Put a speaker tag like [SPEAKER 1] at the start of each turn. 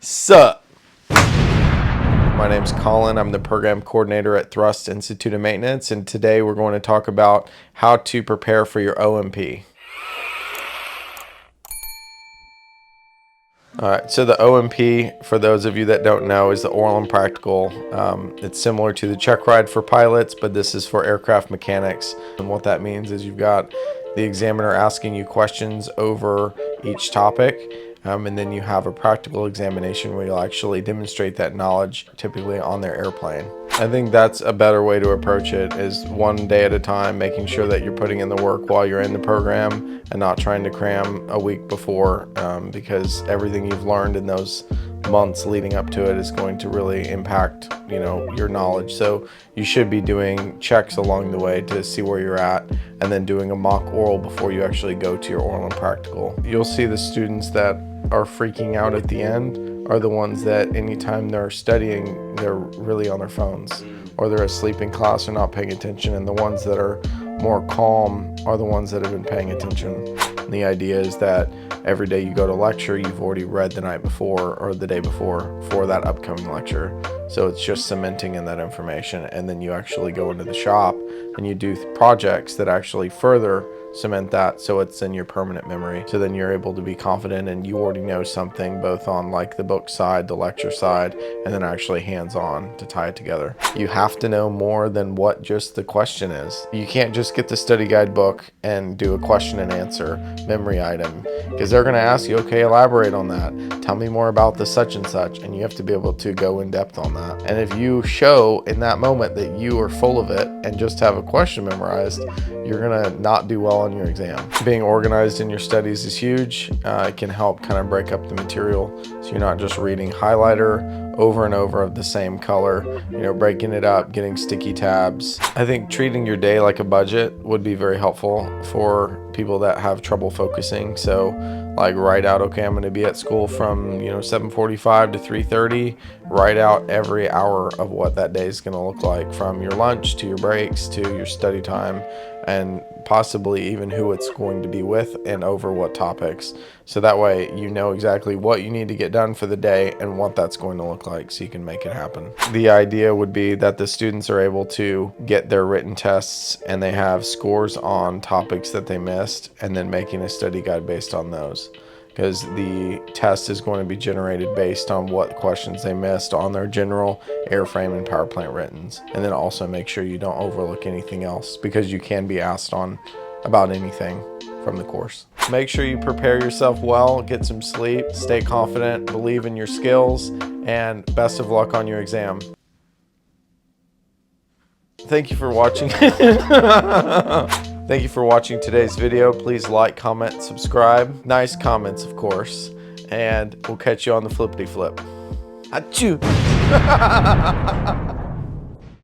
[SPEAKER 1] Sup? My name's Collin. I'm the program coordinator at Thrust Institute of Maintenance, and today we're going to talk about how to prepare for your OMP. Alright, so the OMP, for those of you that don't know, is the oral and practical. It's similar to the check ride for pilots, but this is for aircraft mechanics. And what that means is you've got the examiner asking you questions over each topic, and then you have a practical examination where you'll actually demonstrate that knowledge, typically on their airplane. I think that's a better way to approach it, is one day at a time, making sure that you're putting in the work while you're in the program and not trying to cram a week before, because everything you've learned in those months leading up to it is going to really impact, your knowledge. So you should be doing checks along the way to see where you're at, and then doing a mock oral before you actually go to your oral and practical. You'll see the students that are freaking out at the end are the ones that anytime they're studying, they're really on their phones, or they're asleep in class or not paying attention, and the ones that are more calm are the ones that have been paying attention. And the idea is that every day you go to lecture, you've already read the night before or the day before for that upcoming lecture. So it's just cementing in that information, and then you actually go into the shop and you do projects that actually further cement that, so it's in your permanent memory. So then you're able to be confident and you already know something, both on like the book side, the lecture side, and then actually hands-on to tie it together. You have to know more than what just the question is. You can't just get the study guide book and do a question and answer memory item, because they're going to ask you, okay, elaborate on that, tell me more about the such and such, and you have to be able to go in depth on that. And if you show in that moment that you are full of it and just have a question memorized, you're gonna not do well on your exam. Being organized in your studies is huge. It can help kind of break up the material, so you're not just reading highlighter over and over of the same color, breaking it up, getting sticky tabs. I think treating your day like a budget would be very helpful for people that have trouble focusing. So like write out, okay, I'm going to be at school from 7:45 to 3:30. Write out every hour of what that day is going to look like, from your lunch to your breaks to your study time, and possibly even who it's going to be with and over what topics. So that way you know exactly what you need to get done for the day and what that's going to look like, so you can make it happen. The idea would be that the students are able to get their written tests and they have scores on topics that they missed, and then making a study guide based on those, because the test is going to be generated based on what questions they missed on their general airframe and power plant writtens. And then also make sure you don't overlook anything else, because you can be asked on about anything from the course. Make sure you prepare yourself well, get some sleep, stay confident, believe in your skills, and best of luck on your exam. Thank you for watching. Thank you for watching today's video. Please like, comment, subscribe. Nice comments, of course. And we'll catch you on the flippity flip. Achoo!